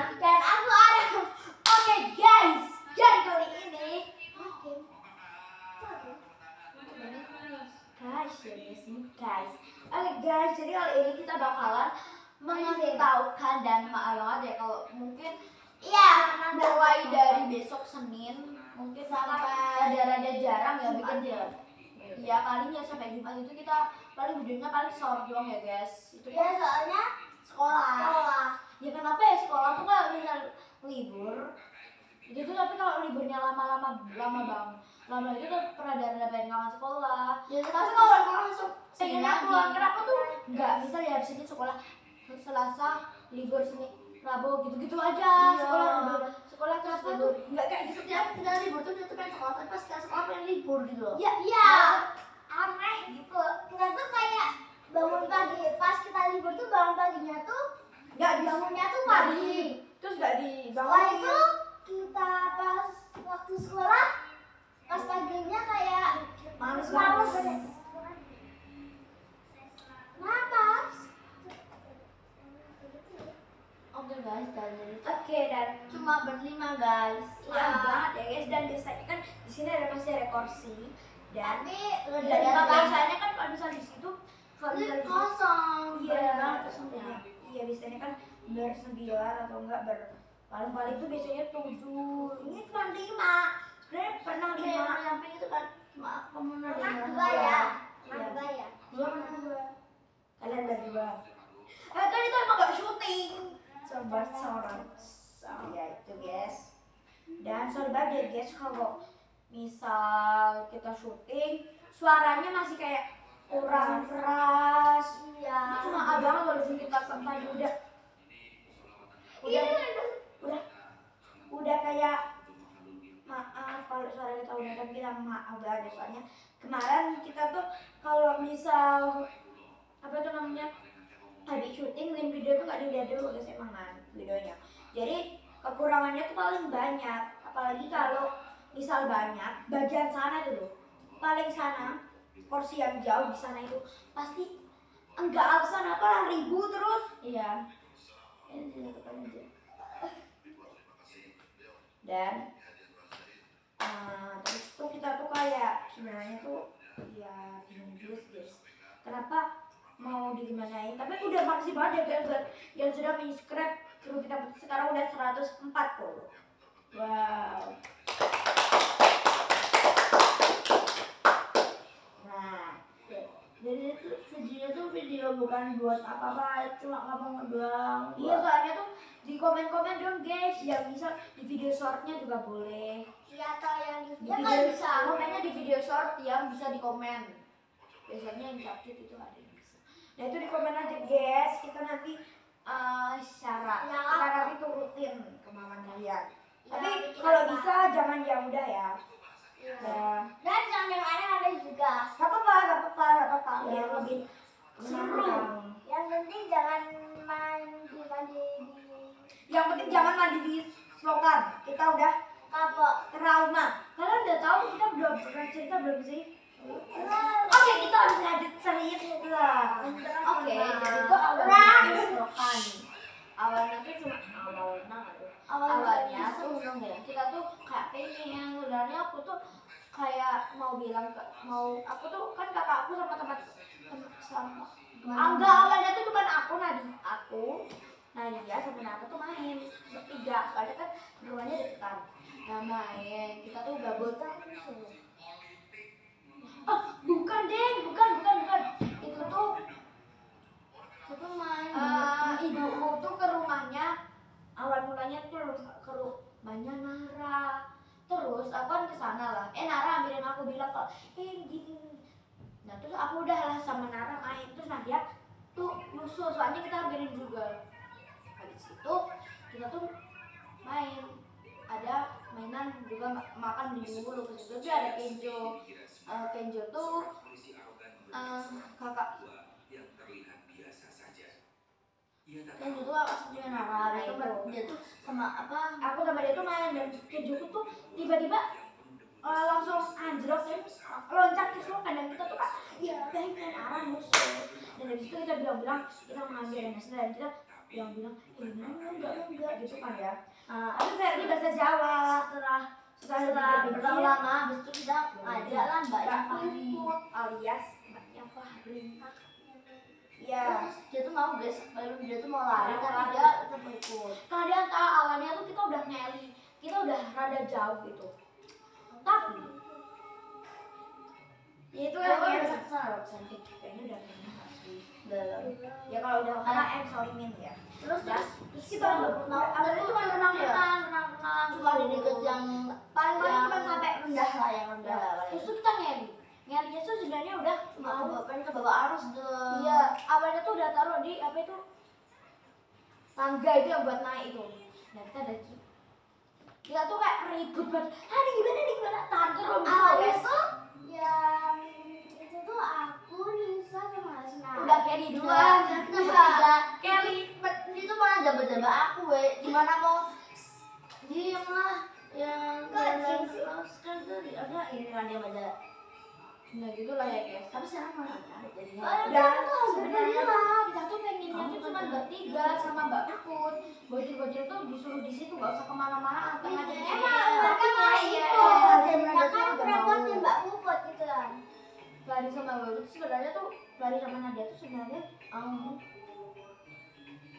Dan aku Adam. Oke guys, jadi kali ini guys. Oke guys, jadi kali ini kita bakalan memberitahukan dan maaf banget ya kalau mungkin mulai dari besok Senin mungkin sampai rada-rada jarang ya bikin dia. Iya palingnya sampai Jumat itu kita paling videonya paling short doang ya guys. Itu ya soalnya sekolah. Ya kenapa ya sekolah tuh kalau misal libur itu tuh, tapi kalau liburnya lama itu tuh pernah dari pengen kangen sekolah. Ya, tapi kalau masuk pengennya pulang kenapa tuh nggak bisa ya habis ini sekolah Selasa libur Senin Rabu gitu-gitu aja. Sekolah terus libur nggak kayak gitu. Setiap kita libur tuh kita pengen sekolah, tapi pas kita sekolah pengen libur gitu loh. Iya aneh gitu. Kita tuh kayak bangun pagi, pas kita libur tuh bangun paginya tuh nggak bangunnya tuh pagi, terus nggak dibangun. Setelah itu kita pas waktu sekolah pas paginya kayak males. Oke, dan cuma berlima guys. Maaf banget ya guys, dan biasanya kan di sini masih ada kursi dan biasanya kan kalau misalnya di situ kosong. Iya biasanya kan ber-9 atau enggak paling tuh biasanya 7. Ini cuma 5. Sebenarnya pernah 5 sampai itu kan cuma kamu pernah 2 ya. Kalian ada 2. Kan itu emang gak syuting. Sobat ya itu guys. Dan sorry banget guys kalau misal kita syuting suaranya masih kayak kurang keras. Iya. Cuma abang kalau disini kita tadi udah kayak maaf kalau suara kita udah kan kita maaf banget soalnya kemarin kita tuh kalau misal apa tuh namanya habis syuting link video tuh nggak dilihat dulu guys emang kan videonya. Jadi kekurangannya tuh paling banyak, apalagi kalau misal banyak bagian sana tuh paling sana porsi yang jauh di sana itu pasti enggak alasan apa ribu terus. Iya. Ini tekan aja. Dan terus tuh kita tuh kayak sebenarnya tuh ya bingung juga sih guys. Kenapa mau digimanain, tapi udah makasih banget ya guys yang sudah subscribe. Terus kita sekarang udah 140. Wow. Nah jadi itu video bukan buat apa-apa, cuma ngomong doang. Iya soalnya tuh di komen-komen dong guys, yang bisa di video shortnya juga boleh. Iya atau yang di video bisa komennya di video short yang bisa di komen. Biasanya yang capcut itu ada yang bisa. Nah itu di komen aja guys, kita nanti kita nanti turutin kemauan kalian. Tapi kalau bisa jangan yang udah ya. Dan jangan yang aneh-aneh juga. Gak apa-apa. Yang lebih seru. Yang penting jangan mandi. Yang penting jangan mandi di selokan. Kita udah kapok, trauma. Kalian udah tahu kita belum pernah cerita belum sih? Oke, kita harus lanjut cerita. Oke, jadi itu awalnya selokan. Awalnya tuh cuma awalnya tuh kita tuh kayak pengen sebenarnya aku tuh kayak mau bilang aku tuh kan kakakku sama teman enggak awalnya tuh cuma aku Nadia sama Nata tuh main bertiga soalnya kan rumahnya dekat. Nah main kita tuh gabut bukan itu tuh main ibuku tuh ke rumahnya. Awal mulanya tuh ke rumahnya Nara, terus aku kan kesana lah. Nara ambilin aku bilang kalau gini. Nah terus aku udah lah sama Nara main, terus Nadia tuh musuh soalnya kita ambilin juga. Habis itu kita tuh main, ada mainan juga makan di dulu. Terus itu ada Kenjo tuh kakak dan itu aku sama Nara itu dia tuh sama apa aku sama dia tuh main dan Kenjoku tuh tiba-tiba langsung anjlok ya loncat ke selokan dan kita tuh iya pengen arah musuh. Dan dari situ kita bilang kita mengambil dan kita bilang enggak gitu kan ya. Tapi Ferdi bahasa Jawa setelah berlama-lama habis itu kita ngajak lah Mbaknya Fahri alias Mbaknya Fahri. ya. Terus dia tuh mau guys, dia tuh mau lari tapi dia tetap ikut. Kalian tahu awalnya tuh kita udah ngeli, kita udah rada jauh gitu. Tapi ya itu kan kayaknya udah pernah sih. Ya kalau udah pernah sorry min ya. Terus kita awalnya cuma renang-renang cuma di deket yang paling cuma sampai rendah lah yang rendah. Terus kita ngelinya tuh sebenarnya udah mau ke bawah arus tuh. Iya, awalnya tuh udah taruh di apa itu tangga itu yang buat naik itu. Nah kita tuh kayak ribut banget. Ini gimana tante rom guys. Yang itu tuh aku Nisa sama Hasna. Udah Kelly duluan. Kelly itu malah jabat-jabat aku gimana mau diem lah yang kan tuh ada ini kan dia baca. Nah gitu lah ya guys. Tapi sekarang malah jadi sebenarnya kita tuh pengennya tuh cuma bertiga sama Mbak Puput. Bocil-bocil tuh disuruh di situ nggak usah kemana-mana. Emang mereka malah itu kan repotin Mbak Puput gitu kan. Lari sama Mbak Puput sebenarnya tuh lari sama Nadia tuh sebenarnya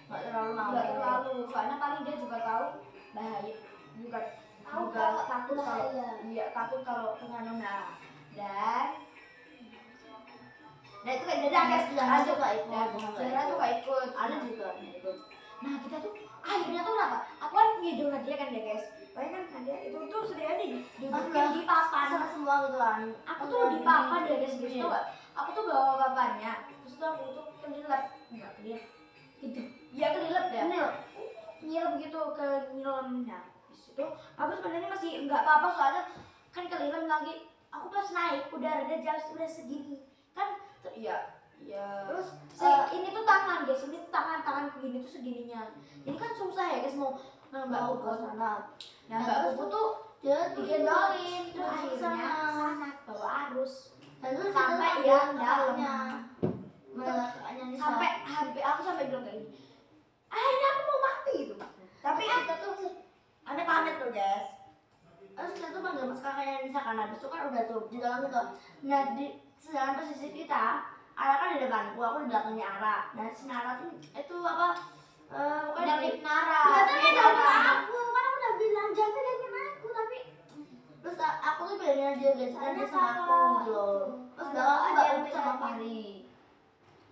nggak terlalu. Soalnya paling dia juga tahu bahaya. Juga takut kalau takut kalau kena nona. Dan itu kan ada guys, lanjut lah itu. Zara tuh gak ikut, ada juga ikut. Nah kita tuh akhirnya tuh apa? Aku kan ngidul Nadia kan ya guys. Pokoknya kan Nadia itu tuh sebenarnya di papan sama semua gitu kan. Aku tuh di papan ya guys gitu gak? Aku tuh bawa papannya, terus tuh aku tuh kelilep, nggak kelilep, gitu. Ya kelilep ya. Nyilep gitu ke nyilemnya. Di situ aku sebenarnya masih nggak apa-apa soalnya kan kelilep lagi. Aku pas naik udah rada jauh udah segini kan ya terus ini tuh tangan guys, ini tuh tangan begini tuh segininya, jadi kan susah ya guys mau Mbak Puput sana. Nah Mbak Puput tuh dia digendolin terus akhirnya sana bawa arus dan terus sampai yang dalamnya sampai hampir aku sampai bilang kayak gini akhirnya aku mau mati gitu. Tapi kita tuh ada pamit tuh guys. Terus kita tuh panggil mas kakaknya Nisa kan habis itu kan udah tuh di dalam itu. Nah di sedangkan posisi kita, Ara kan di depanku, aku di belakangnya Ara. Nah si Nara tuh itu apa? Pokoknya dari Nara. Tapi dari aku kan aku udah bilang jangan pegangan aku tapi terus aku tuh pegangan dia guys kan dia sama aku gitu loh. Terus aku nggak sama Fahri.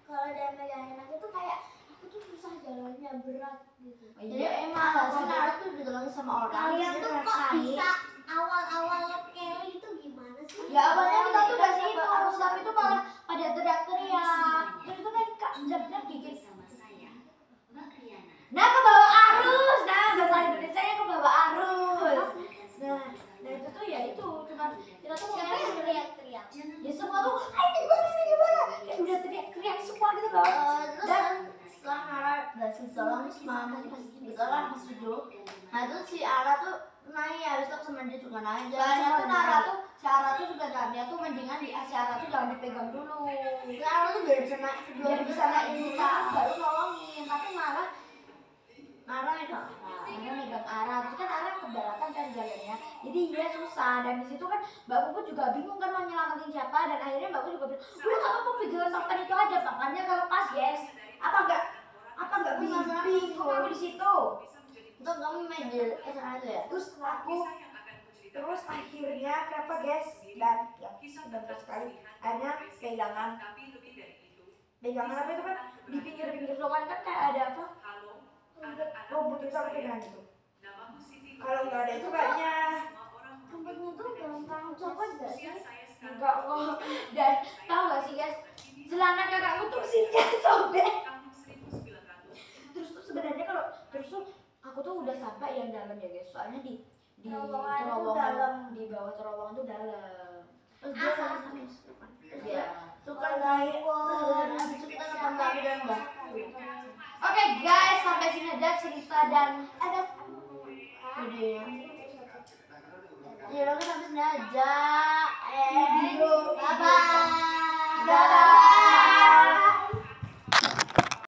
Kalau dia megangin aku tuh kayak aku tuh susah jalannya berat gitu. Jadi emang si Nara tuh ditolongin sama orang. Kalian tuh kok bisa awal-awal Kelly itu gimana sih? Ya awalnya kita tuh udah situ, tapi itu malah pada teriak-teriak. Terus itu kan kak benar-benar gigit sama saya. Nah ke bawah arus, bahasa Indonesia nya ke bawah arus. Nah itu tuh ya itu cuman kita tuh Siapa yang teriak-teriak? Ya semua tuh, ini gimana? Kayak udah teriak semua gitu loh. Dan setelah Nara dan si Zolang masih duduk. Nah itu si Ara tuh naik, habis itu sama dia juga naik. Soalnya tuh Nara tuh, si Ara tuh juga dia tuh mendingan si Ara tuh jangan dipegang dulu. Nara tuh biar bisa naik, kita baru nolongin, tapi malah Nara megang Ara, terus kan Ara keberatan kan jalannya, jadi dia susah. Dan di situ kan Mbak Puput juga bingung kan mau nyelamatin siapa, dan akhirnya Mbak Puput juga bilang, udah nggak apa-apa pegangan papan itu aja, papannya kalau pas yes, apa nggak bingung kamu di situ. Untuk kamu media sana aja ya. Terus akhirnya kenapa guys, dan ya benar sekali akhirnya pegangan apa itu kan di pinggir lokan kan kayak ada apa rumput itu apa pegangan itu. Kalau nggak ada itu kayaknya Rumputnya tuh gampang copot gak sih? enggak kok. Dan tahu nggak sih guys, celana kakakku tuh sirnya sobek. Terus tuh sebenarnya kalau terus tuh aku tuh udah sampai yang dalam ya guys, soalnya di terowongan di bawah terowongan tuh dalam. Terus dia sama Ya, suka naik. Terus habis itu kita nonton lagi dan enggak. Oke guys, sampai sini aja cerita dan Ada videonya. Ya, lo kan habis sini aja.